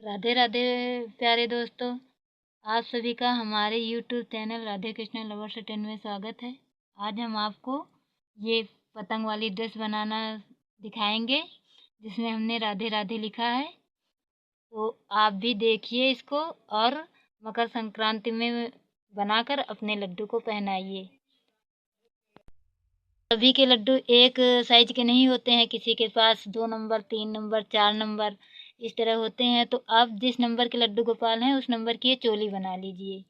राधे राधे प्यारे दोस्तों, आप सभी का हमारे YouTube channel Radhe Krishna lovers 10 में स्वागत है। आज हम आपको ये पतंग वाली ड्रेस बनाना दिखाएंगे जिसमें हमने राधे राधे लिखा है। तो आप भी देखिए इसको और मकर संक्रांति में बनाकर अपने लड्डू को पहनाइए। सभी के लड्डू एक साइज के नहीं होते हैं, किसी के पास 2 नंबर, 3 नंबर, 4 नंबर इस तरह होते हैं। तो आप जिस नंबर के लड्डू गोपाल हैं उस नंबर की ये चोली बना लीजिए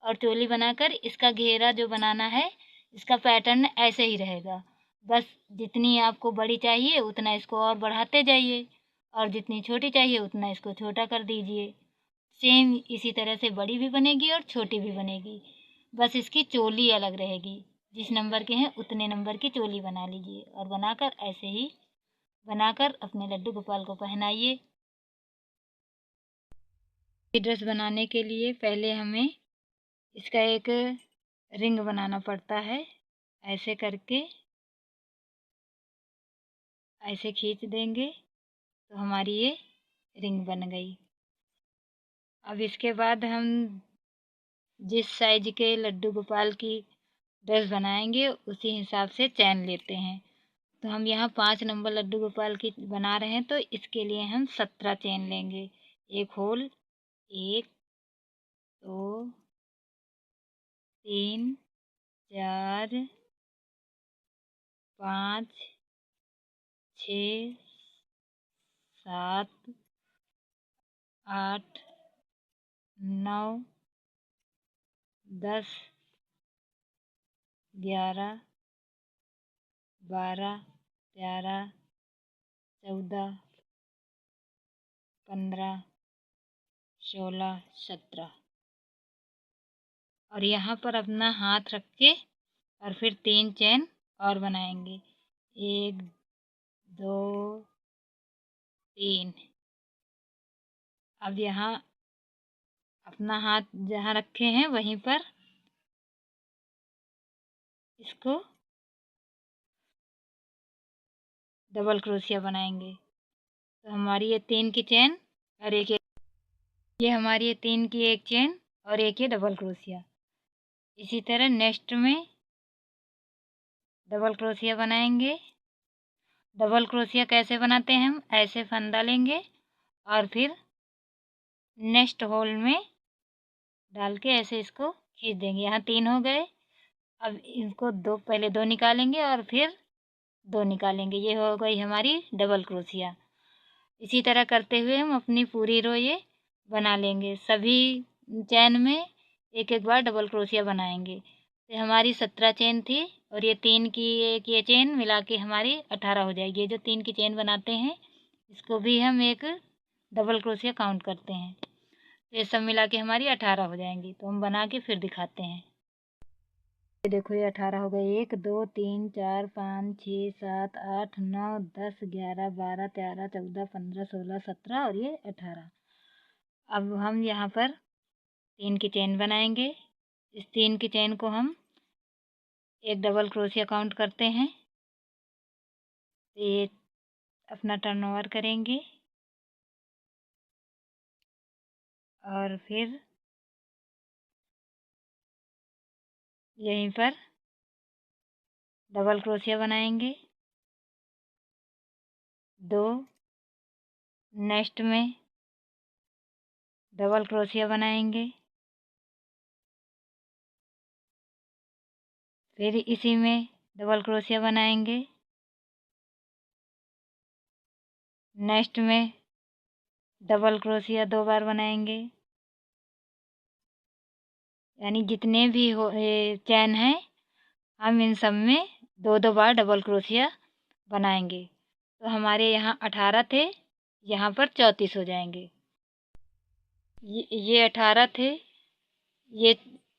और चोली बनाकर इसका घेरा जो बनाना है, इसका पैटर्न ऐसे ही रहेगा। बस जितनी आपको बड़ी चाहिए उतना इसको और बढ़ाते जाइए और जितनी छोटी चाहिए उतना इसको छोटा कर दीजिए। सेम इसी तरह से बड़ी भी बनेगी और छोटी भी बनेगी, बस इसकी चोली अलग रहेगी। जिस नंबर के हैं उतने नंबर की चोली बना लीजिए और बनाकर ऐसे ही बनाकर अपने लड्डू गोपाल को पहनाइए। ये ड्रेस बनाने के लिए पहले हमें इसका एक रिंग बनाना पड़ता है। ऐसे करके ऐसे खींच देंगे तो हमारी ये रिंग बन गई। अब इसके बाद हम जिस साइज के लड्डू गोपाल की ड्रेस बनाएंगे उसी हिसाब से चैन लेते हैं। तो हम यहाँ 5 नंबर लड्डू गोपाल की बना रहे हैं, तो इसके लिए हम 17 चेन लेंगे। एक होल, 1 2 3 4 5 6 7 8 9 10 11 12 13 14 15 16 17 और यहाँ पर अपना हाथ रख के और फिर 3 चेन और बनाएंगे। 1 2 3। अब यहाँ अपना हाथ जहाँ रखे हैं वहीं पर इसको डबल क्रोशिया बनाएंगे। तो हमारी ये 3 की चेन और एक ये हमारी ये 3 की एक चेन और एक ये डबल क्रोशिया। इसी तरह नेक्स्ट में डबल क्रोशिया बनाएंगे। डबल क्रोशिया कैसे बनाते हैं, हम ऐसे फंदा लेंगे और फिर नेक्स्ट होल में डाल के ऐसे इसको खींच देंगे। यहाँ 3 हो गए। अब इनको पहले 2 निकालेंगे और फिर 2 निकालेंगे। ये हो गई हमारी डबल क्रोशिया। इसी तरह करते हुए हम अपनी पूरी रो ये बना लेंगे। सभी चैन में एक एक बार डबल क्रोशिया बनाएंगे। तो हमारी 17 चेन थी और ये 3 की एक ये चेन मिला के हमारी 18 हो जाएगी। ये जो 3 की चेन बनाते हैं इसको भी हम एक डबल क्रोशिया काउंट करते हैं। तो ये सब मिला के हमारी 18 हो जाएंगी। तो हम बना के फिर दिखाते हैं। ये देखो ये 18 हो गए। 1 2 3 4 5 6 7 8 9 10 11 12 13 14 15 16 17 और ये 18। अब हम यहाँ पर 3 की चेन बनाएंगे। इस 3 की चेन को हम एक डबल क्रोशिया काउंट करते हैं। ये अपना टर्न ओवर करेंगे और फिर यहीं पर डबल क्रोशिया बनाएंगे 2। नेक्स्ट में डबल क्रोशिया बनाएंगे, फिर इसी में डबल क्रोशिया बनाएंगे। नेक्स्ट में डबल क्रोशिया 2 बार बनाएंगे। यानी जितने भी चैन हैं हम इन सब में 2-2 बार डबल क्रोशिया बनाएंगे। तो हमारे यहाँ 18 थे, यहाँ पर 34 हो जाएंगे। ये 18 थे। ये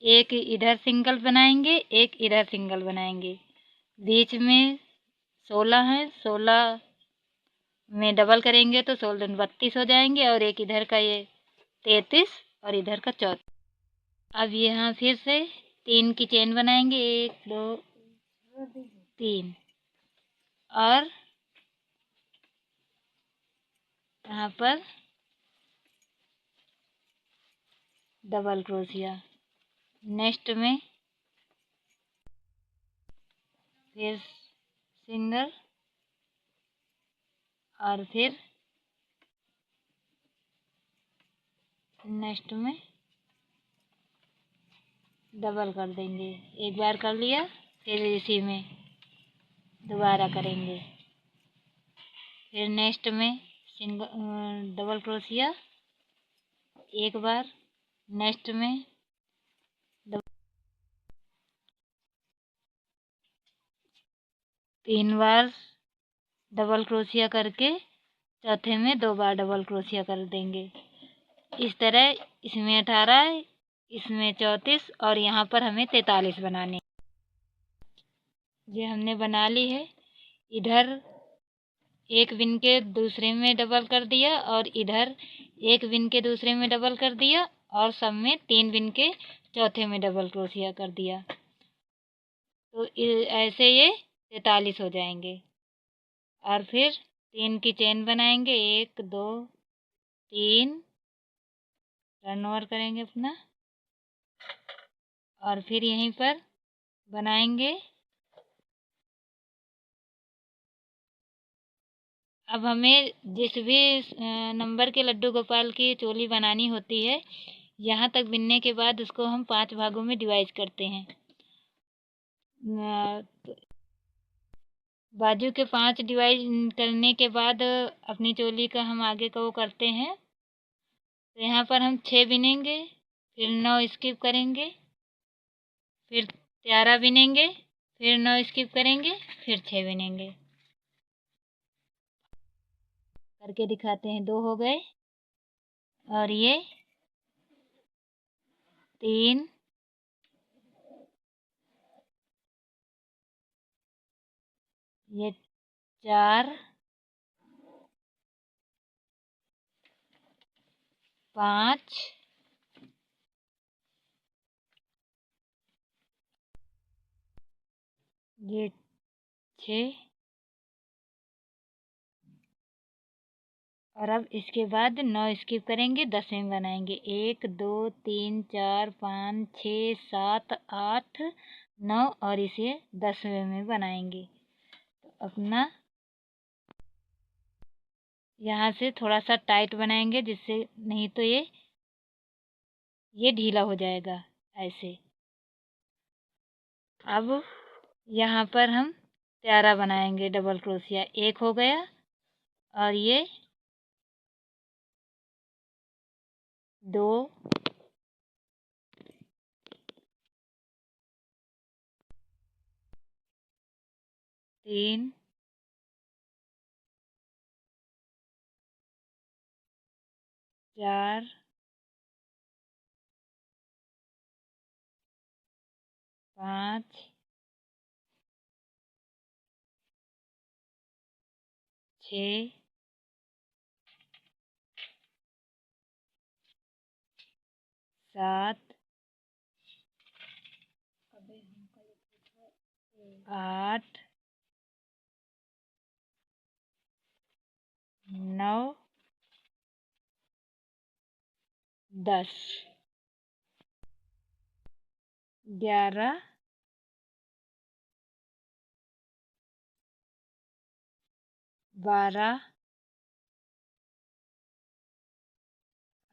एक इधर सिंगल बनाएंगे, एक इधर सिंगल बनाएंगे। बीच में 16 है, 16 में डबल करेंगे तो 16 दूनी 32 हो जाएंगे और एक इधर का ये 33 और इधर का 34। अब यहाँ फिर से 3 की चेन बनाएंगे। 1 2 3 और यहाँ पर डबल क्रोशिया, नेक्स्ट में फिर सिंगल और फिर नेक्स्ट में डबल कर देंगे। एक बार कर लिया, फिर इसी में दोबारा करेंगे, फिर नेक्स्ट में सिंगल डबल क्रोशिया एक बार, नेक्स्ट में 3 बार डबल क्रोशिया करके चौथे में 2 बार डबल क्रोशिया कर देंगे। इस तरह इसमें 18, इसमें 34 और यहाँ पर हमें 43 बनाने। ये हमने बना ली है। इधर एक बिन के दूसरे में डबल कर दिया और इधर एक बिन के दूसरे में डबल कर दिया और सब में 3 बिन के चौथे में डबल क्रोशिया कर दिया। तो ऐसे ये 43 हो जाएंगे। और फिर 3 की चेन बनाएंगे, 1 2 3 टर्न ओवर करेंगे अपना और फिर यहीं पर बनाएंगे। अब हमें जिस भी नंबर के लड्डू गोपाल की चोली बनानी होती है, यहाँ तक बिनने के बाद उसको हम 5 भागों में डिवाइड करते हैं। बाजू के 5 डिवाइड करने के बाद अपनी चोली का हम आगे का वो करते हैं। तो यहाँ पर हम 6 बिनेंगे, फिर 9 स्किप करेंगे, फिर 11 बिनेंगे, फिर 9 स्किप करेंगे, फिर 6 बिनेंगे। करके दिखाते हैं। 2 हो गए और ये 3, ये 4, 5, ये 6 और अब इसके बाद 9 स्किप करेंगे, 10वें बनाएंगे। 1 2 3 4 5 6 7 8 9 और इसे 10वें में बनाएंगे। तो अपना यहाँ से थोड़ा सा टाइट बनाएंगे, जिससे नहीं तो ये ढीला हो जाएगा ऐसे। अब यहाँ पर हम 11 बनाएंगे डबल क्रोशिया। 1 हो गया और ये 2 3 4 5 6 7 8 9 10 11 12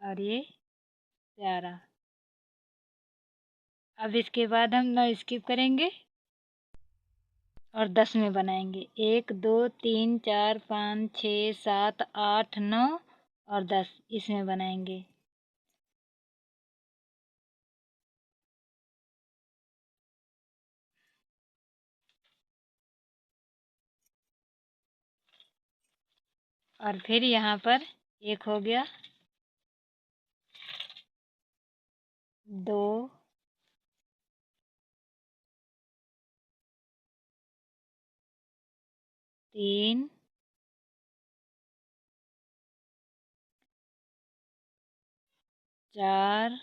और ये 11। अब इसके बाद हम 9 स्किप करेंगे और 10 में बनाएंगे। 1 2 3 4 5 6 7 8 9 और 10 इसमें बनाएंगे। और फिर यहाँ पर 1 हो गया, 2 3 4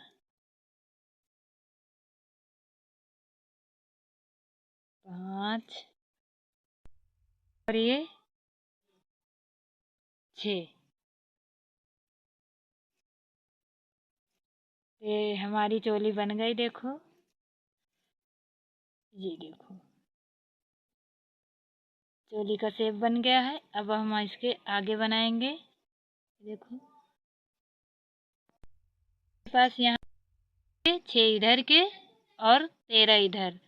5 और ये 6। ये हमारी चोली बन गई, देखो, ये देखो चोली का शेप बन गया है। अब हम इसके आगे बनाएंगे। देखो पास यहाँ 6 इधर के और 13 इधर,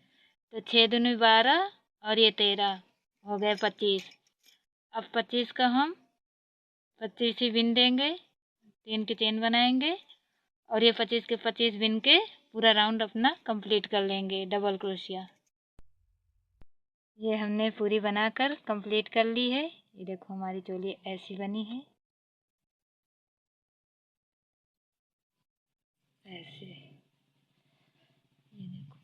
तो 6 दूनी 12 और ये 13 हो गए 25। अब 25 का हम 25 ही बिन देंगे, 3 की चेन बनाएंगे और ये 25 के 25 बिन के पूरा राउंड अपना कंप्लीट कर लेंगे डबल क्रोशिया। ये हमने पूरी बनाकर कंप्लीट कर ली है। ये देखो हमारी चोली ऐसी बनी है, ऐसे। ये देखो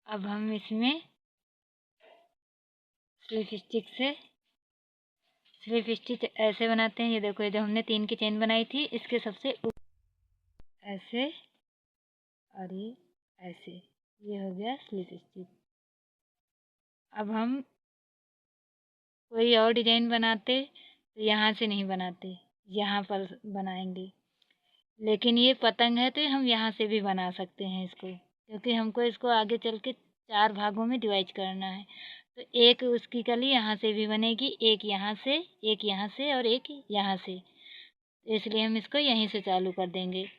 अब हम इसमें स्लिप स्टिच ऐसे बनाते हैं। ये देखो, ये जो हमने 3 की चेन बनाई थी इसके सबसे ऐसे और ये ऐसे, ये हो गया स्लिप स्टिच। अब हम कोई और डिजाइन बनाते तो यहाँ से नहीं बनाते, यहाँ पर बनाएंगे। लेकिन ये पतंग है तो हम यहाँ से भी बना सकते हैं इसको, क्योंकि हमको इसको आगे चल के 4 भागों में डिवाइड करना है। तो एक उसकी कली यहाँ से भी बनेगी, एक यहाँ से, एक यहाँ से और एक यहाँ से। इसलिए हम इसको यहीं से चालू कर देंगे।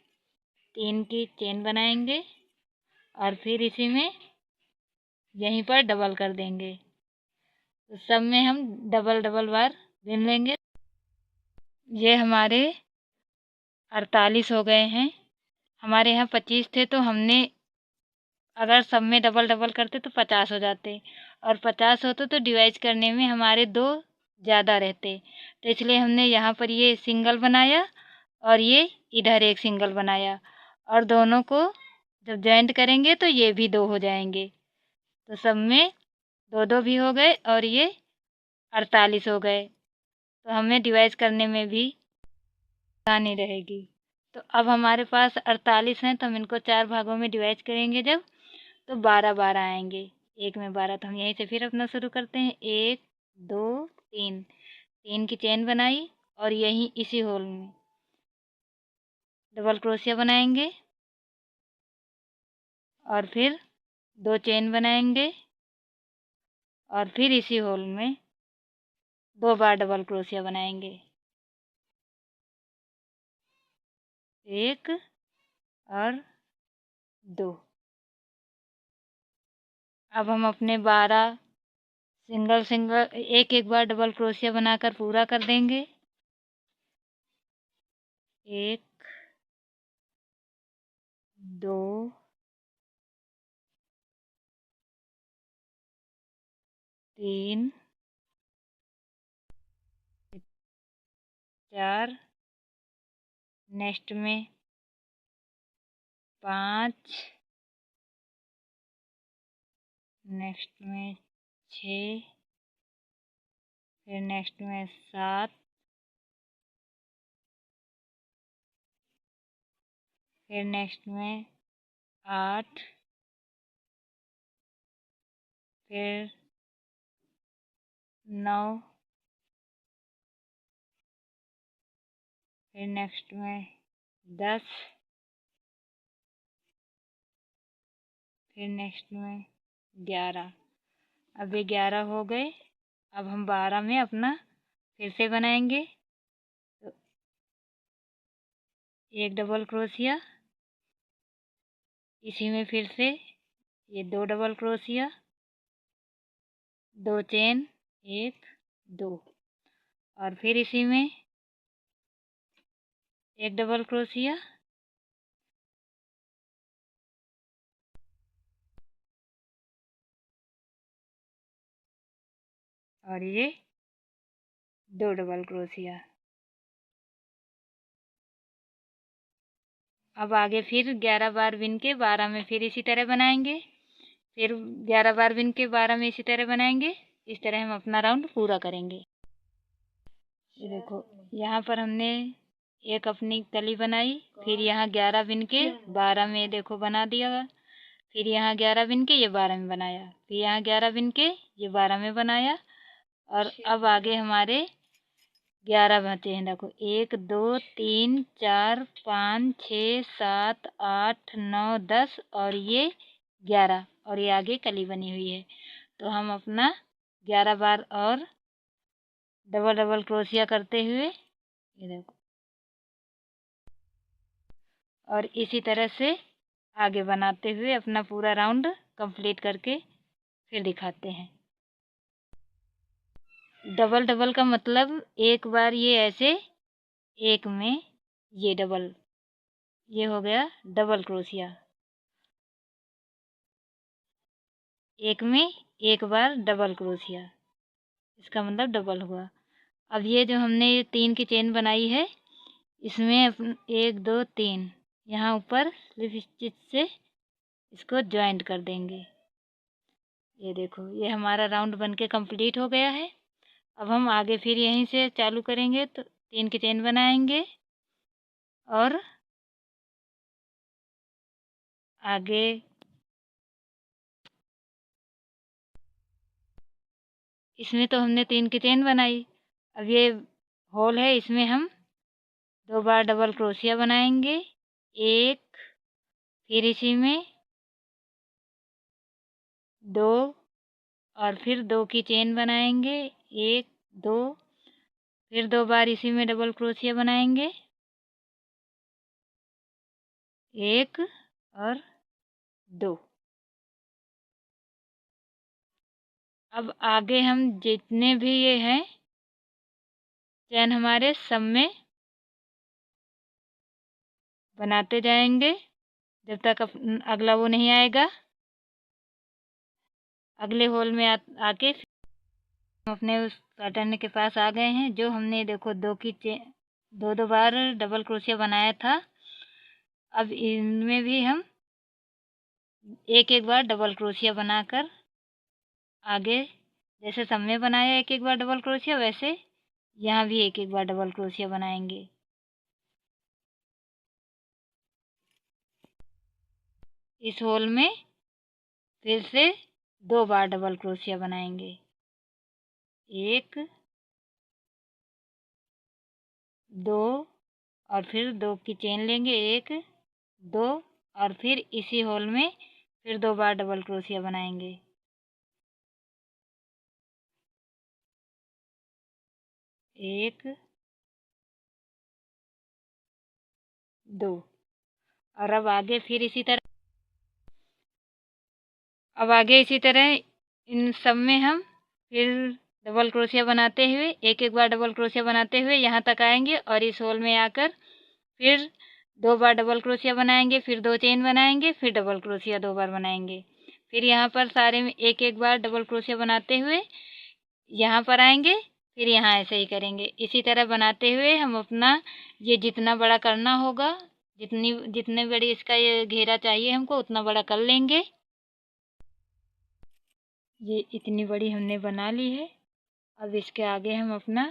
3 की चेन बनाएंगे और फिर इसी में यहीं पर डबल कर देंगे। तो सब में हम डबल डबल बार बिन लेंगे। ये हमारे 48 हो गए हैं। हमारे यहाँ 25 थे, तो हमने अगर सब में डबल डबल करते तो 50 हो जाते, और 50 होते तो डिवाइड करने में हमारे 2 ज़्यादा रहते। तो इसलिए हमने यहाँ पर ये सिंगल बनाया और ये इधर एक सिंगल बनाया, और दोनों को जब जॉइंट करेंगे तो ये भी 2 हो जाएंगे। तो सब में 2-2 भी हो गए और ये 48 हो गए। तो हमें डिवाइड करने में भी आसानी रहेगी। तो अब हमारे पास 48 हैं, तो हम इनको 4 भागों में डिवाइड करेंगे जब, तो 12-12 आएंगे। एक में 12, तो हम यहीं से फिर अपना शुरू करते हैं। 1 2 3, 3 की चेन बनाई और यहीं इसी होल में डबल क्रोशिया बनाएंगे और फिर 2 चेन बनाएंगे और फिर इसी होल में 2 बार डबल क्रोशिया बनाएंगे, 1 और 2। अब हम अपने 12 सिंगल सिंगल एक एक बार डबल क्रोशिया बनाकर पूरा कर देंगे। 1 2 3 4, नेक्स्ट में 5, नेक्स्ट में 6, फिर नेक्स्ट में 7, फिर नेक्स्ट में 8, फिर 9, फिर नेक्स्ट में 10, फिर नेक्स्ट में 11। अब ये 11 हो गए। अब हम 12 में अपना फिर से बनाएंगे। तो एक डबल क्रोशिया, इसी में फिर से ये 2 डबल क्रोशिया, 2 चेन, 1 2, और फिर इसी में एक डबल क्रोशिया, और ये 2 डबल क्रोशिया। अब आगे फिर 11 बार बिन के 12 में फिर इसी तरह बनाएंगे, फिर 11 बार बिन के 12 में इसी तरह बनाएंगे। इस तरह हम अपना राउंड पूरा करेंगे। ये देखो, यहाँ पर हमने एक अपनी कली बनाई, फिर यहाँ 11 बिन के 12 में देखो बना दिया, फिर यहाँ 11 बिन के ये 12 में बनाया, फिर यहाँ 11 बिन के ये 12 में बनाया, और अब आगे हमारे 11 बचे हैं। देखो 1 2 3 4 5 6 7 8 9 10 और ये 11 और ये आगे कली बनी हुई है। तो हम अपना 11 बार और डबल डबल क्रोशिया करते हुए ये देखो, और इसी तरह से आगे बनाते हुए अपना पूरा राउंड कंप्लीट करके फिर दिखाते हैं। डबल डबल का मतलब एक बार ये ऐसे, एक में ये डबल, ये हो गया डबल क्रोशिया। एक में एक बार डबल क्रोशिया, इसका मतलब डबल हुआ। अब ये जो हमने ये 3 की चेन बनाई है, इसमें 1 2 3 यहाँ ऊपर स्लिप स्टिच से इसको ज्वाइंट कर देंगे। ये देखो ये हमारा राउंड बनके कंप्लीट हो गया है। अब हम आगे फिर यहीं से चालू करेंगे, तो 3 की चेन बनाएंगे और आगे इसमें तो हमने 3 की चेन बनाई। अब ये होल है, इसमें हम 2 बार डबल क्रोशिया बनाएंगे, एक, फिर इसी में 2 और फिर 2 की चेन बनाएंगे, 1 2, फिर 2 बार इसी में डबल क्रोशिया बनाएंगे, 1 और 2। अब आगे हम जितने भी ये हैं चैन हमारे सब में बनाते जाएंगे जब तक अगला वो नहीं आएगा। अगले होल में आके हम अपने उस पैटर्न के पास आ गए हैं, जो हमने देखो 2 बार डबल क्रोशिया बनाया था। अब इनमें भी हम एक एक बार डबल क्रोशिया बनाकर आगे, जैसे सब में बनाया एक एक बार डबल क्रोशिया, वैसे यहाँ भी एक एक बार डबल क्रोशिया बनाएंगे। इस होल में फिर से 2 बार डबल क्रोशिया बनाएंगे, 1 2 और फिर 2 की चेन लेंगे, 1 2 और फिर इसी होल में फिर 2 बार डबल क्रोशिया बनाएंगे, 1 2। और अब आगे फिर इसी तरह, अब आगे इसी तरह इन सब में हम फिर डबल क्रोशिया बनाते हुए एक एक बार डबल क्रोशिया बनाते हुए यहाँ तक आएंगे, और इस होल में आकर फिर 2 बार डबल क्रोशिया बनाएंगे, फिर 2 चेन बनाएंगे, फिर डबल क्रोशिया 2 बार बनाएंगे। फिर यहाँ पर सारे में एक एक बार डबल क्रोशिया बनाते हुए यहाँ पर आएंगे, फिर यहाँ ऐसे ही करेंगे। इसी तरह बनाते हुए हम अपना ये जितना बड़ा करना होगा, जितने बड़ी इसका ये घेरा चाहिए हमको, उतना बड़ा कर लेंगे। ये इतनी बड़ी हमने बना ली है। अब इसके आगे हम अपना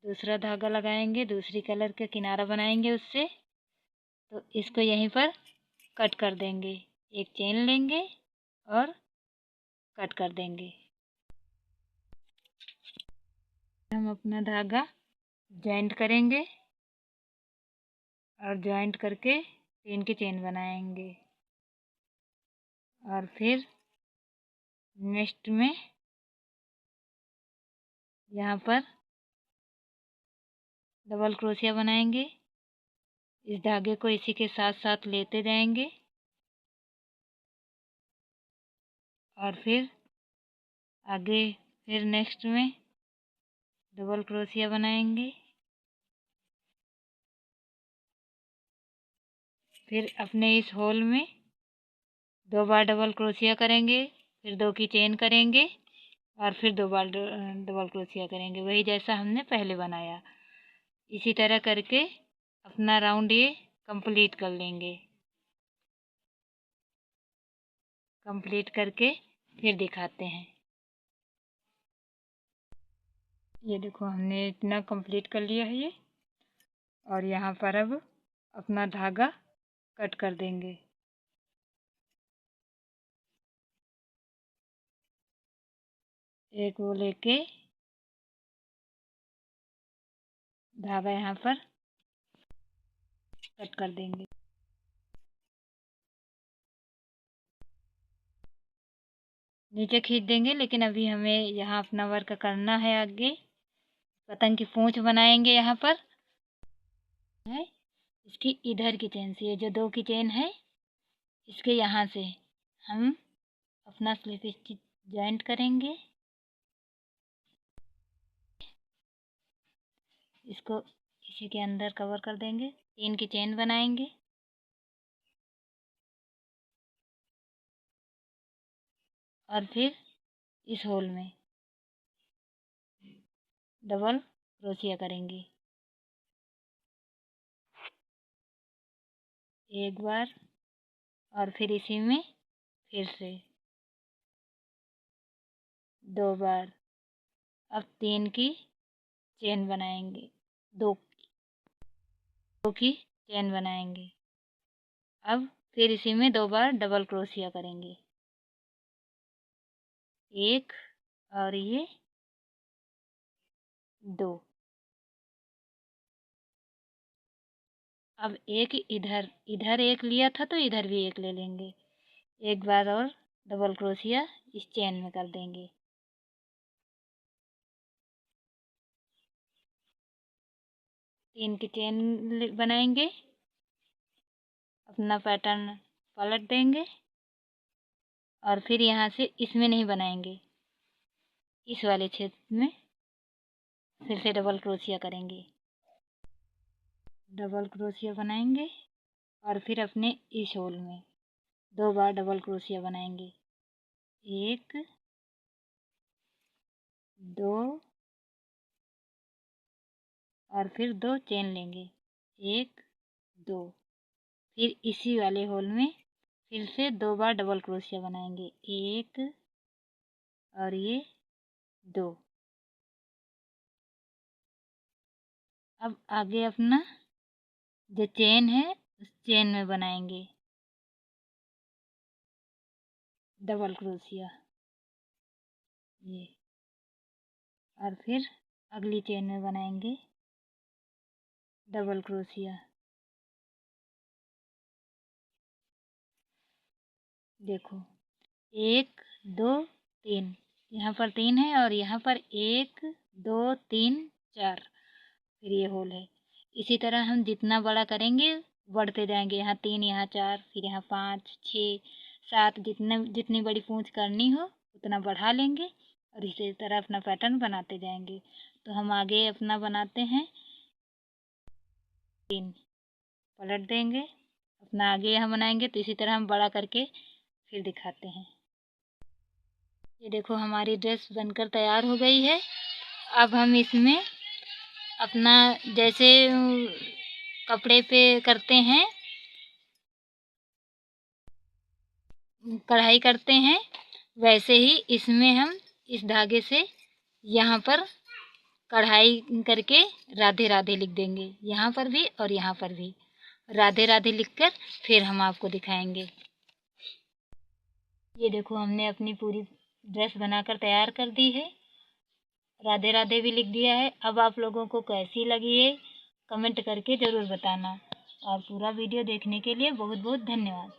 दूसरा धागा लगाएंगे, दूसरी कलर का किनारा बनाएंगे उससे, तो इसको यहीं पर कट कर देंगे, एक चेन लेंगे और कट कर देंगे। हम अपना धागा जॉइंट करेंगे और जॉइंट करके 3 की चेन बनाएंगे, और फिर नेक्स्ट में यहाँ पर डबल क्रोशिया बनाएंगे। इस धागे को इसी के साथ साथ लेते जाएंगे और फिर आगे फिर नेक्स्ट में डबल क्रोशिया बनाएंगे, फिर अपने इस होल में 2 बार डबल क्रोशिया करेंगे, फिर 2 की चेन करेंगे और फिर 2 बार डबल क्रोशिया करेंगे, वही जैसा हमने पहले बनाया। इसी तरह करके अपना राउंड ये कंप्लीट कर लेंगे। कंप्लीट करके फिर दिखाते हैं। ये देखो हमने इतना कंप्लीट कर लिया है ये, और यहाँ पर अब अपना धागा कट कर देंगे। एक वो लेके धागा यहाँ पर कट कर देंगे। नीचे खींच देंगे, लेकिन अभी हमें यहाँ अपना वर्क करना है आगे। पतंग की पूंछ बनाएंगे यहाँ पर है इसकी इधर की चेन से, ये जो 2 की चेन है इसके यहाँ से हम अपना स्लिप स्टिच जॉइंट करेंगे। इसको इसी के अंदर कवर कर देंगे। 3 की चेन बनाएंगे और फिर इस होल में डबल क्रोशिया करेंगे। एक बार और फिर इसी में फिर से 2 बार। अब 3 की चेन बनाएंगे, 2 की चेन बनाएंगे। अब फिर इसी में 2 बार डबल क्रोशिया करेंगे, 1 और ये 2। अब एक इधर एक लिया था तो इधर भी एक ले लेंगे। एक बार और डबल क्रोशिया इस चेन में कर देंगे। 3 की चेन बनाएंगे, अपना पैटर्न पलट देंगे और फिर यहाँ से इसमें नहीं बनाएंगे, इस वाले क्षेत्र में फिर से डबल क्रोशिया करेंगे। डबल क्रोशिया बनाएंगे और फिर अपने इस होल में 2 बार डबल क्रोशिया बनाएंगे, 1 2 और फिर 2 चेन लेंगे, 1 2। फिर इसी वाले होल में फिर से 2 बार डबल क्रोशिया बनाएंगे, 1 और ये 2। अब आगे अपना जो चेन है उस चेन में बनाएंगे डबल क्रोशिया, ये, और फिर अगली चेन में बनाएंगे डबल क्रोशिया। देखो 1 2 3, यहाँ पर 3 है और यहाँ पर 1 2 3 4, फिर ये होल है। इसी तरह हम जितना बड़ा करेंगे बढ़ते जाएंगे, यहाँ 3 यहाँ 4 फिर यहाँ 5 6 7, जितनी बड़ी पूंछ करनी हो उतना बढ़ा लेंगे और इसी तरह अपना पैटर्न बनाते जाएंगे। तो हम आगे अपना बनाते हैं 3, पलट देंगे, अपना आगे यहाँ बनाएंगे। तो इसी तरह हम बड़ा करके फिर दिखाते हैं। ये देखो हमारी ड्रेस बनकर तैयार हो गई है। अब हम इसमें अपना जैसे कपड़े पे करते हैं, कढ़ाई करते हैं, वैसे ही इसमें हम इस धागे से यहाँ पर कढ़ाई करके राधे राधे लिख देंगे, यहाँ पर भी और यहाँ पर भी राधे राधे लिखकर फिर हम आपको दिखाएंगे। ये देखो हमने अपनी पूरी ड्रेस बनाकर तैयार कर दी है, राधे राधे भी लिख दिया है। अब आप लोगों को कैसी लगी है कमेंट करके ज़रूर बताना और पूरा वीडियो देखने के लिए बहुत बहुत धन्यवाद।